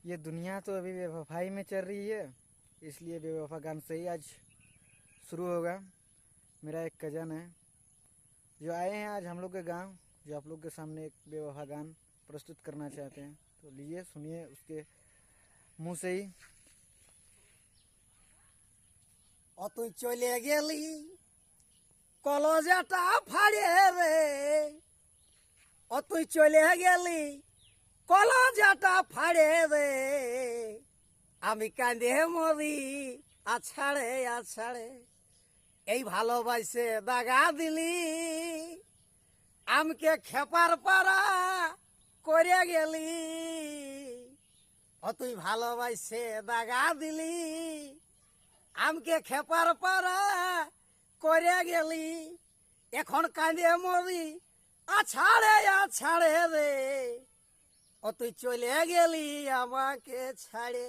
ये दुनिया तो अभी बेवफाई में चल रही है, इसलिए बेवफा गान से ही आज शुरू होगा। मेरा एक कज़न है जो आए हैं आज हम लोग के गांव, जो आप लोग के सामने एक बेवफा गान प्रस्तुत करना चाहते हैं। तो लीजिए सुनिए उसके मुंह से ही। তুই চলে গেলি কলজাটা ফাড়ে রে, তুই চলে গেলি কলজাটা ফাড়ে রে, আমি কান্দে মরি আছাড়ে আছাড়ে, এই ভালোবাসে দাগা দিলি, আমকে খেপার পাড়া করে গেলি, তুই ভালোবাসে দাগা দিলি, আমকে খেপার পাড়া করে গেলি, এখন কাঁদে মরি আছাড়ে আছাড়ে রে, তুই চলে গেলি আমাকে ছাড়ে।